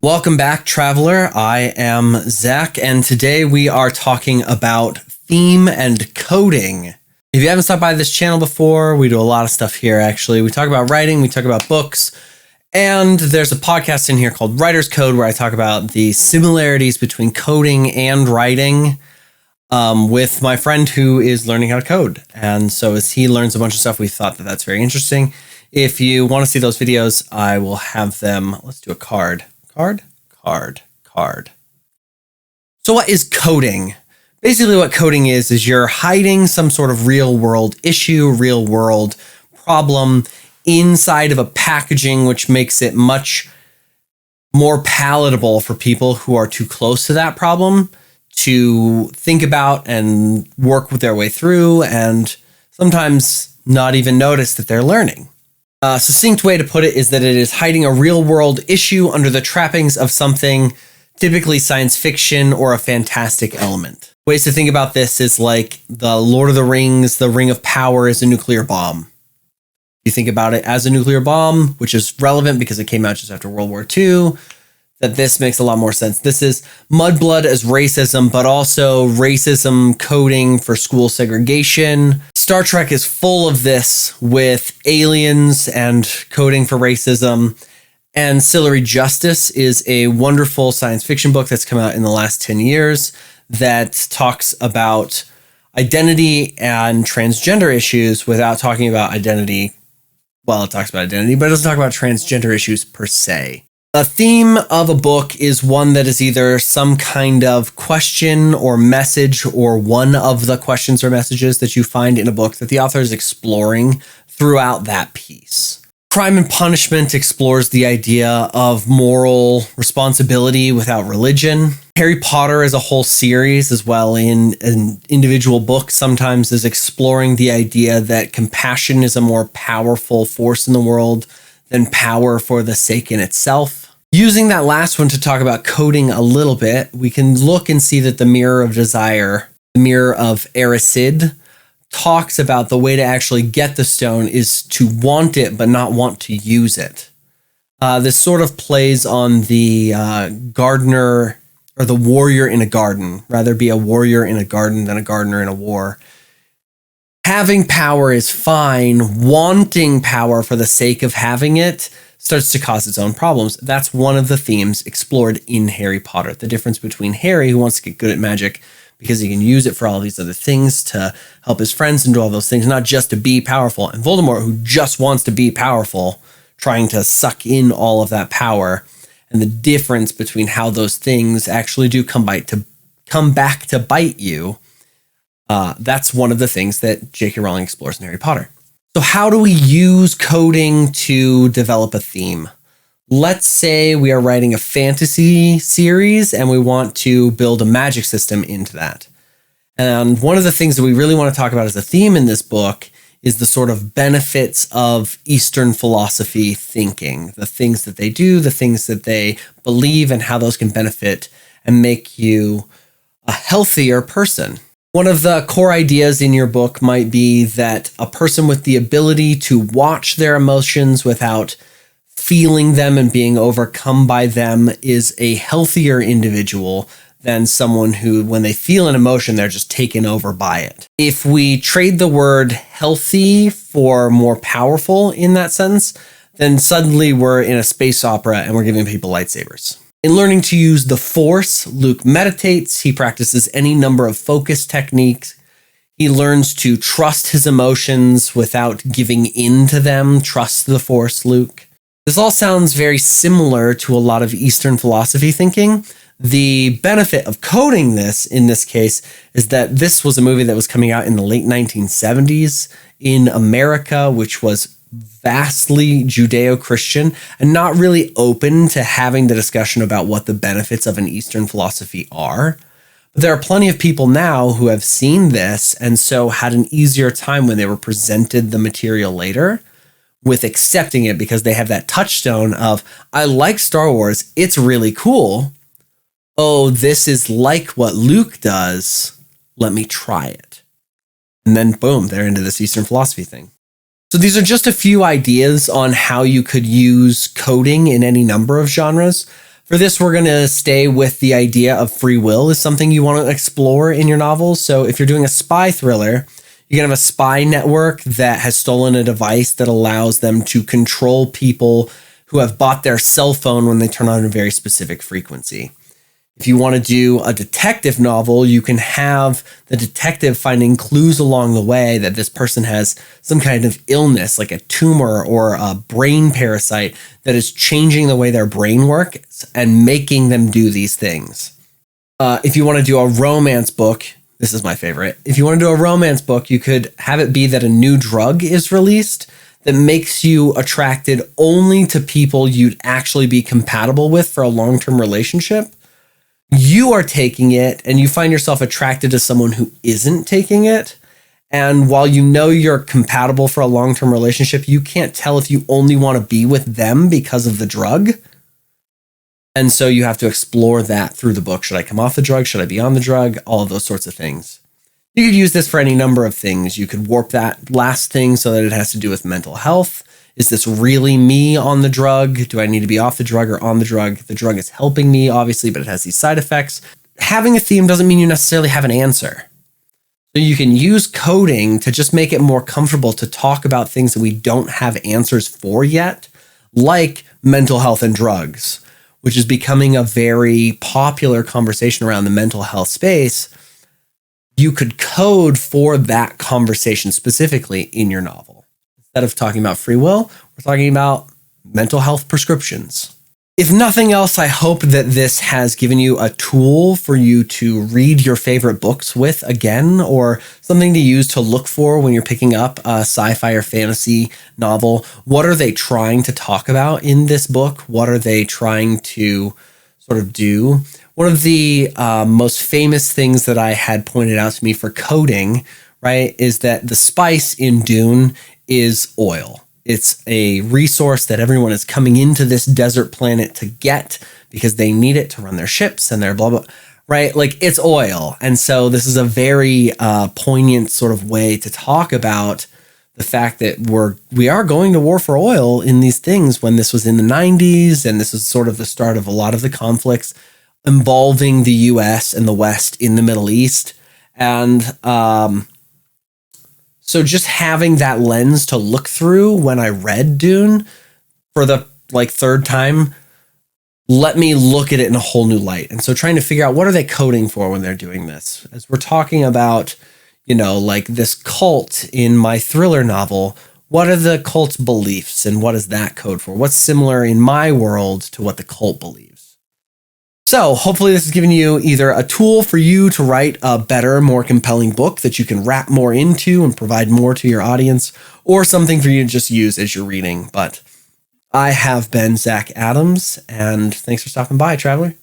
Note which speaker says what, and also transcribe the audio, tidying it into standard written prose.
Speaker 1: Welcome back, traveler. I am Zach, and today we are talking about theme and coding. If you haven't stopped by this channel before, we do a lot of stuff here, actually. We talk about writing, we talk about books, and there's a podcast in here called Writer's Code where I talk about the similarities between coding and writing with my friend who is learning how to code. And so as he learns a bunch of stuff, we thought that that's very interesting. If you want to see those videos, I will have them. Let's do a card. Card. So what is coding? Basically what coding is you're hiding some sort of real world issue, real world problem inside of a packaging, which makes it much more palatable for people who are too close to that problem to think about and work with their way through, and sometimes not even notice that they're learning. A succinct way to put it is that it is hiding a real-world issue under the trappings of something, typically science fiction or a fantastic element. Ways to think about this is like the Lord of the Rings, the Ring of Power is a nuclear bomb. You think about it as a nuclear bomb, which is relevant because it came out just after World War II, that this makes a lot more sense. This is mudblood as racism, but also racism coding for school segregation. Star Trek is full of this with aliens and coding for racism. Ancillary Justice is a wonderful science fiction book that's come out in the last 10 years that talks about identity and transgender issues without talking about identity. Well, it talks about identity, but it doesn't talk about transgender issues per se. A theme of a book is one that is either some kind of question or message, or one of the questions or messages that you find in a book that the author is exploring throughout that piece. Crime and Punishment explores the idea of moral responsibility without religion. Harry Potter as a whole series, as well in an individual book, sometimes is exploring the idea that compassion is a more powerful force in the world than power for the sake in itself. Using that last one to talk about coding a little bit, we can look and see that the Mirror of Desire, the Mirror of Erised, talks about the way to actually get the stone is to want it, but not want to use it. This sort of plays on the gardener or the warrior in a garden. Rather be a warrior in a garden than a gardener in a war. Having power is fine. Wanting power for the sake of having it starts to cause its own problems. That's one of the themes explored in Harry Potter. The difference between Harry, who wants to get good at magic because he can use it for all these other things to help his friends and do all those things, not just to be powerful, and Voldemort, who just wants to be powerful, trying to suck in all of that power, and the difference between how those things actually do come back to bite you. That's one of the things that J.K. Rowling explores in Harry Potter. So how do we use coding to develop a theme? Let's say we are writing a fantasy series and we want to build a magic system into that. And one of the things that we really want to talk about as a theme in this book is the sort of benefits of Eastern philosophy thinking, the things that they do, the things that they believe, and how those can benefit and make you a healthier person. One of the core ideas in your book might be that a person with the ability to watch their emotions without feeling them and being overcome by them is a healthier individual than someone who, when they feel an emotion, they're just taken over by it. If we trade the word healthy for more powerful in that sense, then suddenly we're in a space opera and we're giving people lightsabers. In learning to use the Force, Luke meditates, he practices any number of focus techniques, he learns to trust his emotions without giving in to them. Trust the Force, Luke. This all sounds very similar to a lot of Eastern philosophy thinking. The benefit of coding this, in this case, is that this was a movie that was coming out in the late 1970s in America, which was vastly Judeo-Christian and not really open to having the discussion about what the benefits of an Eastern philosophy are. But there are plenty of people now who have seen this and so had an easier time when they were presented the material later with accepting it because they have that touchstone of, I like Star Wars, it's really cool. Oh, this is like what Luke does. Let me try it. And then boom, they're into this Eastern philosophy thing. So these are just a few ideas on how you could use coding in any number of genres. For this, we're going to stay with the idea of free will as something you want to explore in your novels. So if you're doing a spy thriller, you can have a spy network that has stolen a device that allows them to control people who have bought their cell phone when they turn on a very specific frequency. If you want to do a detective novel, you can have the detective finding clues along the way that this person has some kind of illness, like a tumor or a brain parasite that is changing the way their brain works and making them do these things. If you want to do a romance book, this is my favorite. If you want to do a romance book, you could have it be that a new drug is released that makes you attracted only to people you'd actually be compatible with for a long-term relationship. You are taking it and you find yourself attracted to someone who isn't taking it. And while you know you're compatible for a long-term relationship, you can't tell if you only want to be with them because of the drug. And so you have to explore that through the book. Should I come off the drug? Should I be on the drug? All of those sorts of things. You could use this for any number of things. You could warp that last thing so that it has to do with mental health. Is this really me on the drug? Do I need to be off the drug or on the drug? The drug is helping me, obviously, but it has these side effects. Having a theme doesn't mean you necessarily have an answer. So you can use coding to just make it more comfortable to talk about things that we don't have answers for yet, like mental health and drugs, which is becoming a very popular conversation around the mental health space. You could code for that conversation specifically in your novel. Instead of talking about free will, we're talking about mental health prescriptions. If nothing else, I hope that this has given you a tool for you to read your favorite books with again, or something to use to look for when you're picking up a sci-fi or fantasy novel. What are they trying to talk about in this book? What are they trying to sort of do? One of the most famous things that I had pointed out to me for coding, right, is that the spice in Dune is oil. It's a resource that everyone is coming into this desert planet to get because they need it to run their ships and their blah, blah, right? Like it's oil. And so this is a very poignant sort of way to talk about the fact that we are going to war for oil in these things when this was in the 90s. And this is sort of the start of a lot of the conflicts involving the US and the West in the Middle East. And, so just having that lens to look through when I read Dune for the third time, let me look at it in a whole new light. And so trying to figure out what are they coding for when they're doing this? As we're talking about, this cult in my thriller novel, what are the cult's beliefs and what is that code for? What's similar in my world to what the cult believes? So hopefully this has given you either a tool for you to write a better, more compelling book that you can wrap more into and provide more to your audience, or something for you to just use as you're reading. But I have been Zach Adams, and thanks for stopping by, Traveler.